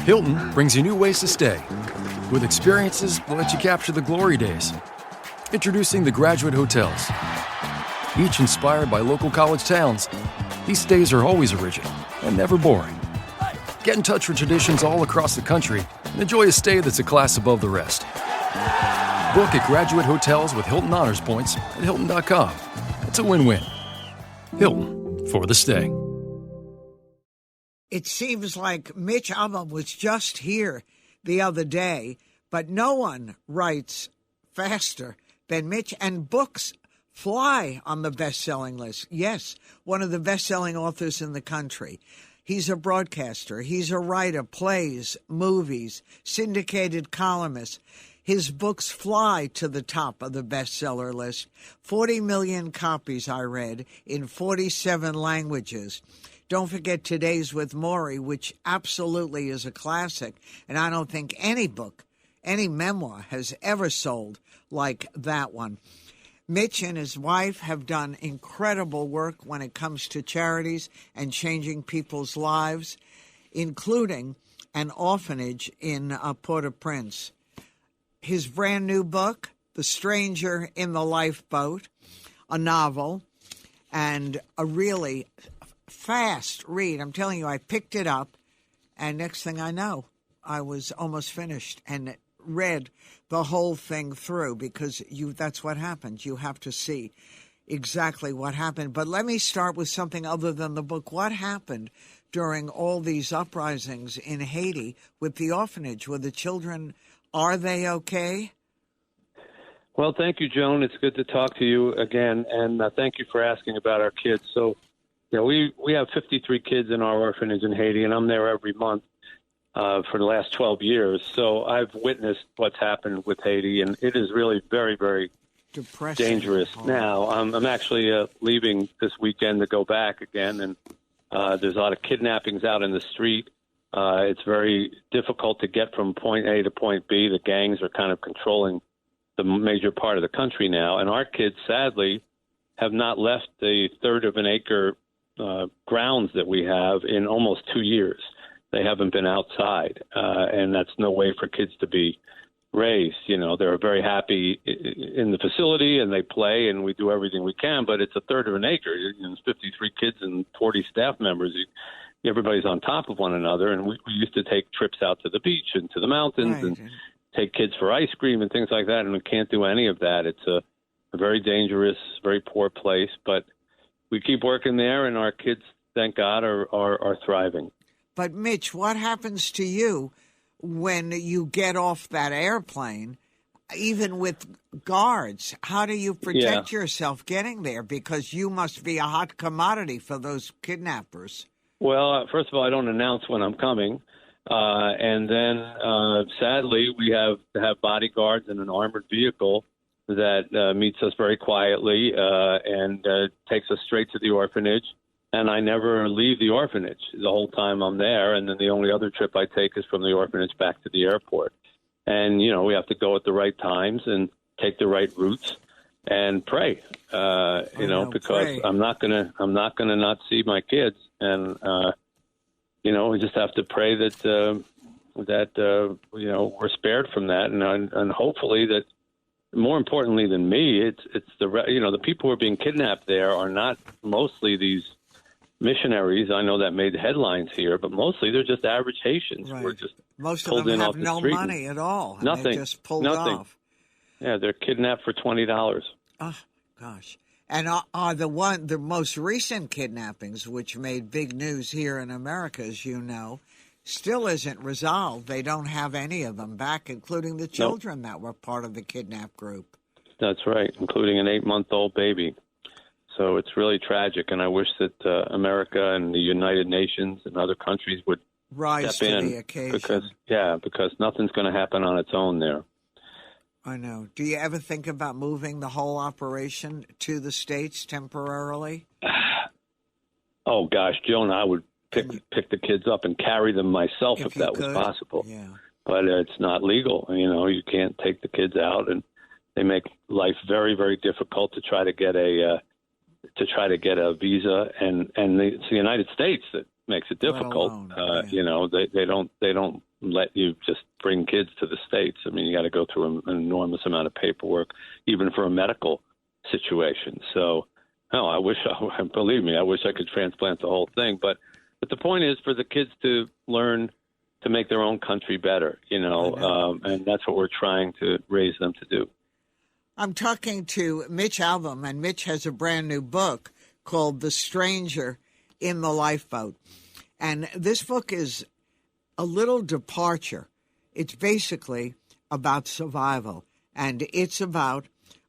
Hilton brings you new ways to stay. With experiences that let you capture the glory days. Introducing the Graduate Hotels. Each inspired by local college towns, these stays are always original and never boring. Get in touch with traditions all across the country and enjoy a stay that's a class above the rest. Book at Graduate Hotels with Hilton Honors Points at Hilton.com. It's a win-win. Hilton, for the stay. It seems like Mitch Albom was just here the other day, but no one writes faster than Mitch, and books fly on the best-selling list. Yes, one of the best-selling authors in the country. He's a broadcaster. He's a writer, plays, movies, syndicated columnist. His books fly to the top of the bestseller list. 40 million copies, I read, in 47 languages. Don't forget Today's with Maury, which absolutely is a classic. And I don't think any book, any memoir has ever sold like that one. Mitch and his wife have done incredible work when it comes to charities and changing people's lives, including an orphanage in Port-au-Prince. His brand new book, The Stranger in the Lifeboat, a novel, and a really fast read. I'm telling you, I picked it up, and next thing I know, I was almost finished and read the whole thing through because that's what happens. You have to see exactly what happened. But let me start with something other than the book. What happened during all these uprisings in Haiti with the orphanage? Were the children... Are they okay? Well, thank you, Joan. It's good to talk to you again, and thank you for asking about our kids. So, we have 53 kids in our orphanage in Haiti, and I'm there every month for the last 12 years. So I've witnessed what's happened with Haiti, and it is really very, very depressing. Dangerous. Now, I'm actually leaving this weekend to go back again, and there's a lot of kidnappings out in the street. It's very difficult to get from point A to point B. The gangs are kind of controlling the major part of the country now. And our kids, sadly, have not left the third of an acre grounds that we have in almost 2 years. They haven't been outside, and that's no way for kids to be raised. They're very happy in the facility, and they play, and we do everything we can, but it's a third of an acre. It's 53 kids and 40 staff members. Everybody's on top of one another, and we used to take trips out to the beach and to the mountains and take kids for ice cream and things like that, and we can't do any of that. It's a very dangerous, very poor place, but we keep working there, and our kids, thank God, are thriving. But, Mitch, what happens to you when you get off that airplane, even with guards? How do you protect yourself getting there? Because you must be a hot commodity for those kidnappers. Well, first of all, I don't announce when I'm coming. And then, sadly, we have to have bodyguards in an armored vehicle that meets us very quietly and takes us straight to the orphanage. And I never leave the orphanage the whole time I'm there. And then the only other trip I take is from the orphanage back to the airport. And, we have to go at the right times and take the right routes and pray, because pray. I'm not gonna not see my kids. And, we just have to pray that we're spared from that. And hopefully that, more importantly than me, it's the people who are being kidnapped there are not mostly these missionaries. I know that made headlines here, but mostly they're just average Haitians. Right. We're just most of them have no money at all. Nothing. They just pulled off. Yeah, they're kidnapped for $20. Oh, gosh. And are the most recent kidnappings, which made big news here in America, as you know, still isn't resolved. They don't have any of them back, including the children that were part of the kidnap group. That's right, including an 8-month-old baby. So it's really tragic, and I wish that America and the United Nations and other countries would rise step to in the occasion. Because nothing's going to happen on its own there. I know. Do you ever think about moving the whole operation to the States temporarily? Oh, gosh, Joan, I would pick the kids up and carry them myself if that was possible. Yeah. But it's not legal. You can't take the kids out, and they make life very, very difficult to try to get a visa, and it's the United States that makes it difficult. Alone, they don't let you just bring kids to the States. I mean, you got to go through an enormous amount of paperwork, even for a medical situation. So, no, believe me, I wish I could transplant the whole thing. But the point is for the kids to learn to make their own country better, and that's what we're trying to raise them to do. I'm talking to Mitch Albom, and Mitch has a brand new book called The Stranger in the Lifeboat. And this book is a little departure. It's basically about survival, and it's about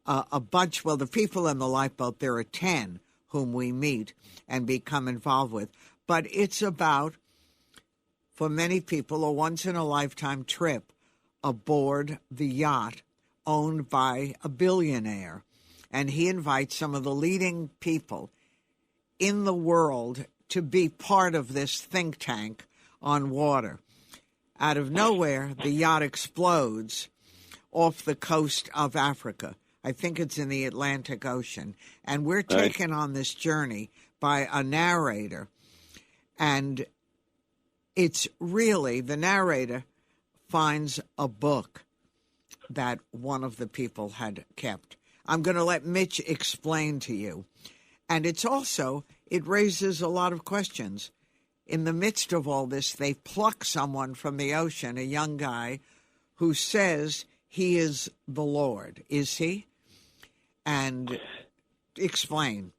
a bunch, the people in the lifeboat, there are 10 whom we meet and become involved with. But it's about, for many people, a once-in-a-lifetime trip aboard the yacht owned by a billionaire. And he invites some of the leading people in the world to be part of this think tank on water. Out of nowhere, the yacht explodes off the coast of Africa. I think it's in the Atlantic Ocean. And we're taken on this journey by a narrator. And it's really, the narrator finds a book that one of the people had kept. I'm going to let Mitch explain to you. And it's also, it raises a lot of questions. In the midst of all this, they pluck someone from the ocean, a young guy, who says he is the Lord. Is he? And explain.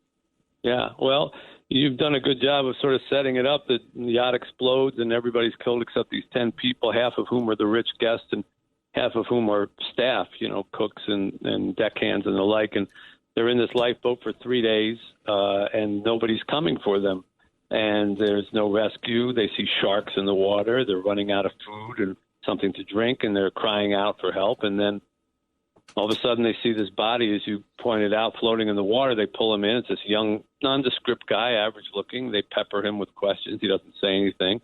Yeah, well, you've done a good job of sort of setting it up that the yacht explodes and everybody's killed except these 10 people, half of whom are the rich guests and half of whom are staff, cooks and deckhands and the like. And they're in this lifeboat for 3 days, and nobody's coming for them. And there's no rescue. They see sharks in the water. They're running out of food and something to drink, and they're crying out for help. And then all of a sudden they see this body, as you pointed out, floating in the water. They pull him in. It's this young, nondescript guy, average looking. They pepper him with questions. He doesn't say anything.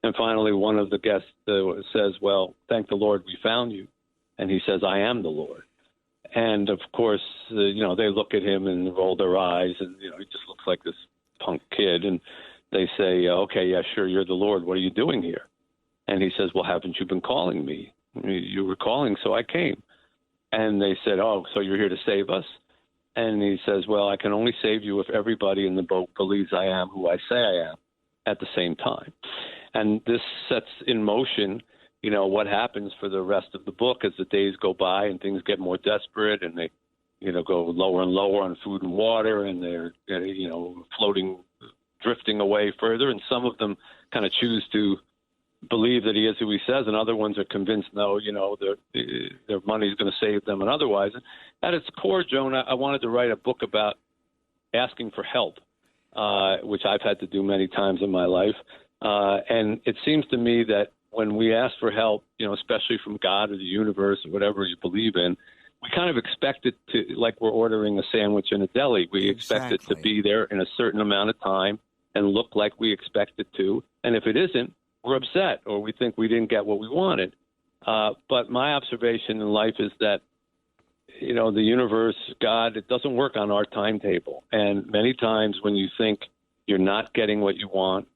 And finally, one of the guests says, well, thank the Lord we found you. And he says, I am the Lord. And, of course, they look at him and roll their eyes. And, he just looks like this punk kid. And they say, okay, yeah, sure, you're the Lord. What are you doing here? And he says, well, haven't you been calling me? You were calling, so I came. And they said, oh, so you're here to save us? And he says, well, I can only save you if everybody in the boat believes I am who I say I am at the same time. And this sets in motion, what happens for the rest of the book as the days go by and things get more desperate and they, go lower and lower on food and water and they're, floating, drifting away further. And some of them kind of choose to believe that he is who he says, and other ones are convinced, no, their money's going to save them and otherwise. At its core, Joan, I wanted to write a book about asking for help, which I've had to do many times in my life. And it seems to me that when we ask for help, especially from God or the universe or whatever you believe in, we kind of expect it to, like we're ordering a sandwich in a deli. We expect it to be there in a certain amount of time and look like we expect it to. And if it isn't, we're upset or we think we didn't get what we wanted. But my observation in life is that, the universe, God, it doesn't work on our timetable. And many times when you think you're not getting what you want,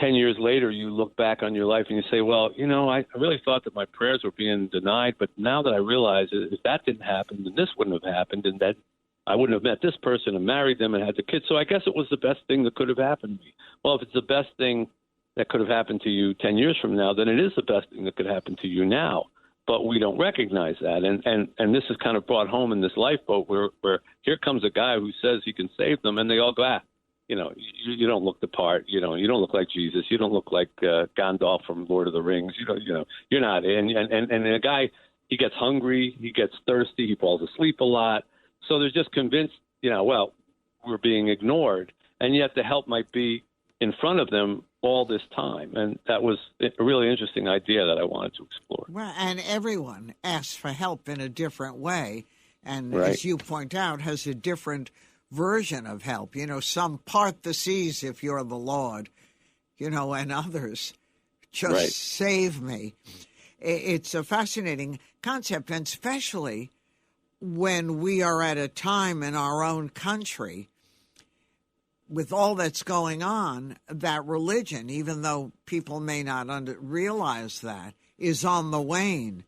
10 years later, you look back on your life and you say, well, I really thought that my prayers were being denied. But now that I realize if that didn't happen, then this wouldn't have happened. And that I wouldn't have met this person and married them and had the kids. So I guess it was the best thing that could have happened to me. Well, if it's the best thing that could have happened to you 10 years from now, then it is the best thing that could happen to you now. But we don't recognize that. And this is kind of brought home in this lifeboat where here comes a guy who says he can save them, and they all go, you don't look the part. You don't look like Jesus. You don't look like Gandalf from Lord of the Rings. You're not. And the guy, he gets hungry, he gets thirsty, he falls asleep a lot. So they're just convinced, well, we're being ignored. And yet the help might be in front of them all this time. And that was a really interesting idea that I wanted to explore. Well, and everyone asks for help in a different way. And right. As you point out, has a different version of help. Some part the seas if you're the Lord, and others just right. Save me. It's a fascinating concept, and especially when we are at a time in our own country with all that's going on, that religion, even though people may not realize that, is on the wane.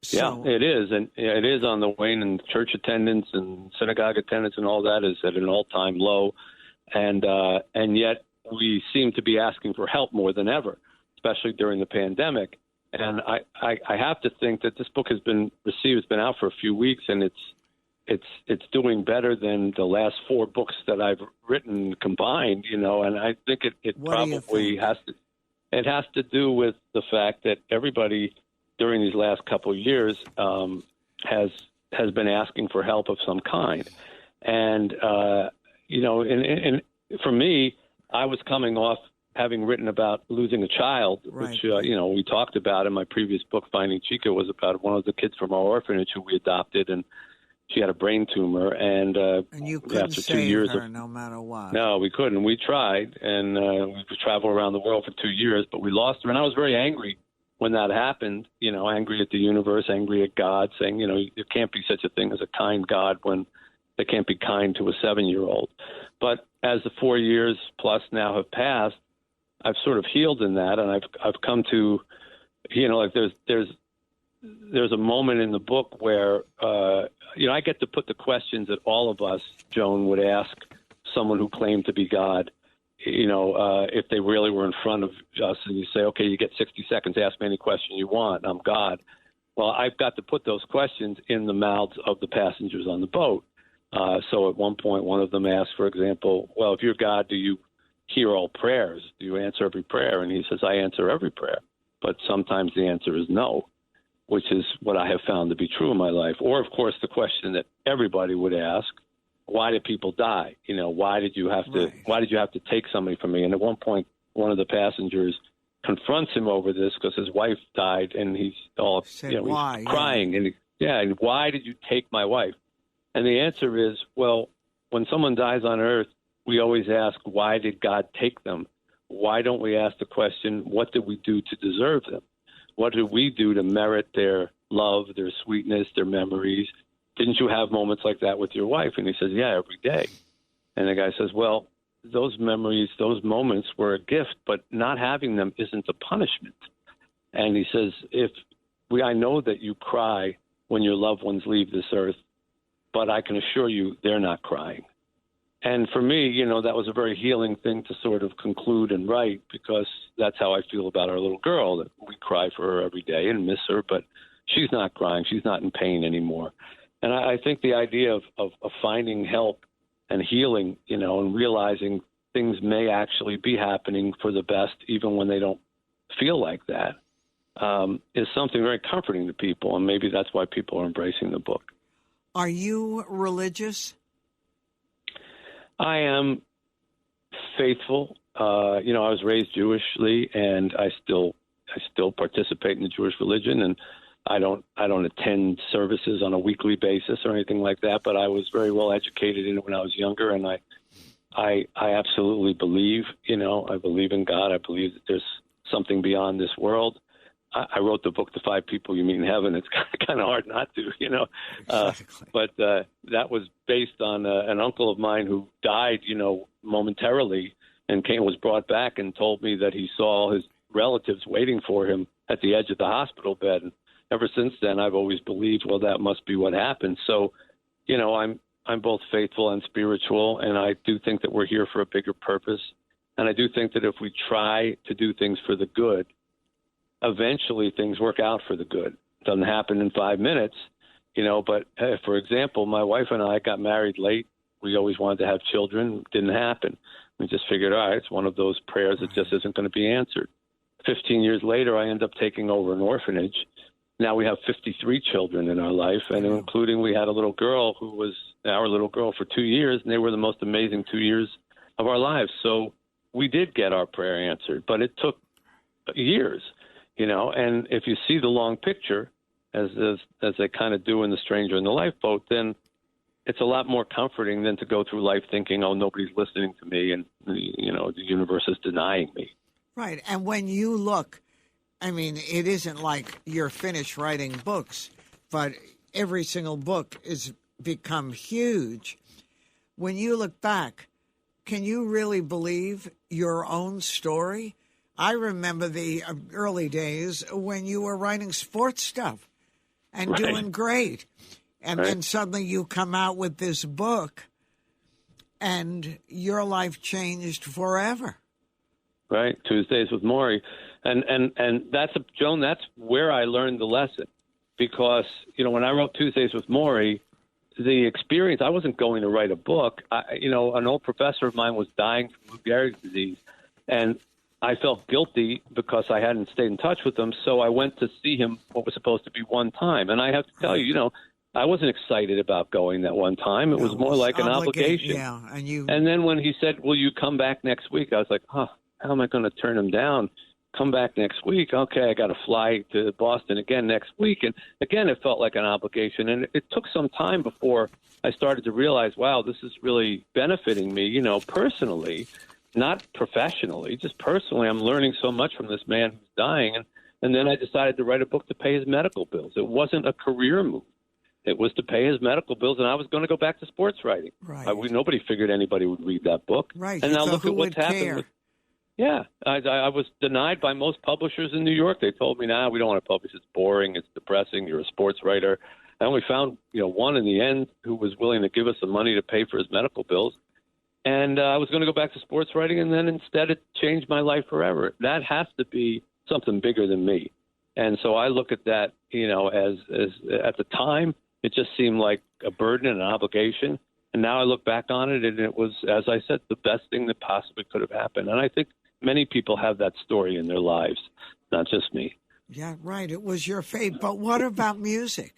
So, yeah, it is. And it is on the wane, and church attendance and synagogue attendance and all that is at an all-time low. And yet we seem to be asking for help more than ever, especially during the pandemic. And I have to think that this book has been received. It's been out for a few weeks, and it's doing better than the last 4 books that I've written combined. And I think it probably has to. It has to do with the fact that everybody during these last couple of years has been asking for help of some kind, and and for me, I was coming off having written about losing a child, right. which, we talked about in my previous book, Finding Chica, was about one of the kids from our orphanage who we adopted, and she had a brain tumor. And you couldn't after save 2 years her no matter what. No, we couldn't. We tried, and we traveled around the world for 2 years, but we lost her. And I was very angry when that happened, angry at the universe, angry at God, saying, there can't be such a thing as a kind God when they can't be kind to a 7-year-old. But as the 4 years plus now have passed, I've sort of healed in that, and I've come to, like there's a moment in the book where, I get to put the questions that all of us, Joan, would ask someone who claimed to be God, if they really were in front of us, and you say, okay, you get 60 seconds, ask me any question you want, I'm God. Well, I've got to put those questions in the mouths of the passengers on the boat. So at one point, one of them asked, for example, well, if you're God, do you hear all prayers? Do you answer every prayer? And he says, I answer every prayer. But sometimes the answer is no, which is what I have found to be true in my life. Or, of course, the question that everybody would ask, why did people die? Why did you have to take somebody from me? And at one point, one of the passengers confronts him over this because his wife died, and he's all he's crying. And why did you take my wife? And the answer is, well, when someone dies on earth, we always ask, why did God take them? Why don't we ask the question, what did we do to deserve them? What did we do to merit their love, their sweetness, their memories? Didn't you have moments like that with your wife? And he says, yeah, every day. And the guy says, well, those memories, those moments were a gift, but not having them isn't a punishment. And he says, I know that you cry when your loved ones leave this earth, but I can assure you they're not crying. And for me, that was a very healing thing to sort of conclude and write, because that's how I feel about our little girl, that we cry for her every day and miss her, but she's not crying. She's not in pain anymore. And I think the idea of finding help and healing, and realizing things may actually be happening for the best, even when they don't feel like that, is something very comforting to people. And maybe that's why people are embracing the book. Are you religious? I am faithful. I was raised Jewishly, and I still participate in the Jewish religion, and I don't attend services on a weekly basis or anything like that. But I was very well educated in it when I was younger, and I absolutely believe. I believe in God. I believe that there's something beyond this world. I wrote the book, The 5 People You Meet in Heaven. It's kind of hard not to, Exactly. But that was based on an uncle of mine who died, momentarily, and was brought back and told me that he saw his relatives waiting for him at the edge of the hospital bed. And ever since then, I've always believed, well, that must be what happened. So, I'm both faithful and spiritual, and I do think that we're here for a bigger purpose. And I do think that if we try to do things for the good, eventually things work out for the good. It doesn't happen in 5 minutes, but for example, my wife and I got married late. We always wanted to have children. Didn't happen. We just figured, all right, it's one of those prayers that just isn't going to be answered. 15 years later, I end up taking over an orphanage. Now we have 53 children in our life, and including we had a little girl who was our little girl for 2 years, and they were the most amazing 2 years of our lives. So we did get our prayer answered, but it took years. And if you see the long picture, as they kind of do in The Stranger in the Lifeboat, then it's a lot more comforting than to go through life thinking, oh, nobody's listening to me, and the universe is denying me. Right. And when you look, it isn't like you're finished writing books, but every single book has become huge. When you look back, can you really believe your own story? I remember the early days when you were writing sports stuff and doing great. And then suddenly you come out with this book and your life changed forever. Right, Tuesdays with Maury. And that's, Joan, that's where I learned the lesson. Because, when I wrote Tuesdays with Maury, the experience, I wasn't going to write a book. An old professor of mine was dying from Lou Gehrig's disease. And I felt guilty because I hadn't stayed in touch with him. So I went to see him what was supposed to be one time. And I have to tell you, I wasn't excited about going that one time. It was more like an obligation. Yeah, and then when he said, will you come back next week? I was like, how am I going to turn him down? Come back next week. Okay, I got to fly to Boston again next week. And again, it felt like an obligation. And it took some time before I started to realize, wow, this is really benefiting me, personally, not professionally, just personally. I'm learning so much from this man who's dying. And then I decided to write a book to pay his medical bills. It wasn't a career move. It was to pay his medical bills, and I was going to go back to sports writing. Right. Nobody figured anybody would read that book. Right. And now look at what's happened. I was denied by most publishers in New York. They told me, we don't want to publish. It's boring. It's depressing. You're a sports writer. And we found, one in the end who was willing to give us the money to pay for his medical bills. And I was going to go back to sports writing, and then instead it changed my life forever. That has to be something bigger than me. And so I look at that, as at the time, it just seemed like a burden and an obligation. And now I look back on it, and it was, as I said, the best thing that possibly could have happened. And I think many people have that story in their lives, not just me. Yeah, right. It was your fate. But what about music?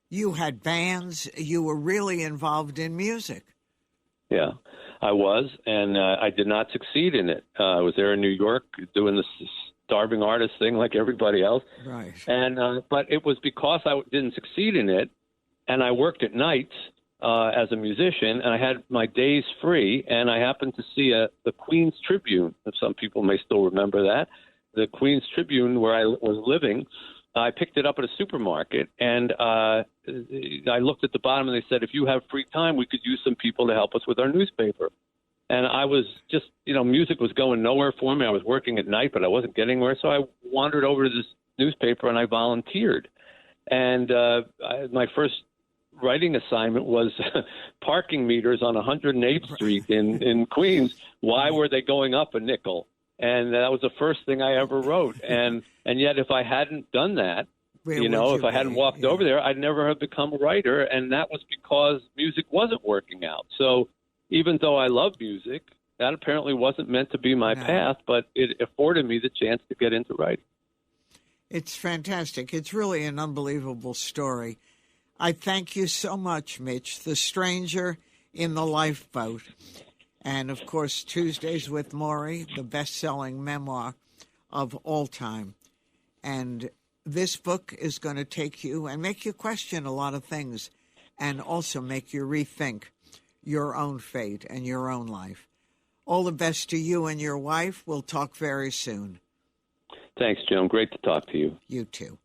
You had bands. You were really involved in music. Yeah, I was, and I did not succeed in it. I was there in New York doing this starving artist thing like everybody else. Right. And but it was because I didn't succeed in it, and I worked at nights as a musician, and I had my days free, and I happened to see the Queen's Tribune, if some people may still remember that, the Queen's Tribune where I was living. I picked it up at a supermarket, and I looked at the bottom, and they said, if you have free time, we could use some people to help us with our newspaper. And I was just, music was going nowhere for me. I was working at night, but I wasn't getting anywhere. So I wandered over to this newspaper, and I volunteered. And my first writing assignment was parking meters on 108th Street in Queens. Why were they going up a nickel? And that was the first thing I ever wrote. And yet if I hadn't done that, if I hadn't walked over there, I'd never have become a writer. And that was because music wasn't working out. So even though I love music, that apparently wasn't meant to be my path, but it afforded me the chance to get into writing. It's fantastic. It's really an unbelievable story. I thank you so much, Mitch. The Stranger in the Lifeboat. And, of course, Tuesdays with Maury, the best-selling memoir of all time. And this book is going to take you and make you question a lot of things and also make you rethink your own fate and your own life. All the best to you and your wife. We'll talk very soon. Thanks, Joan. Great to talk to you. You too.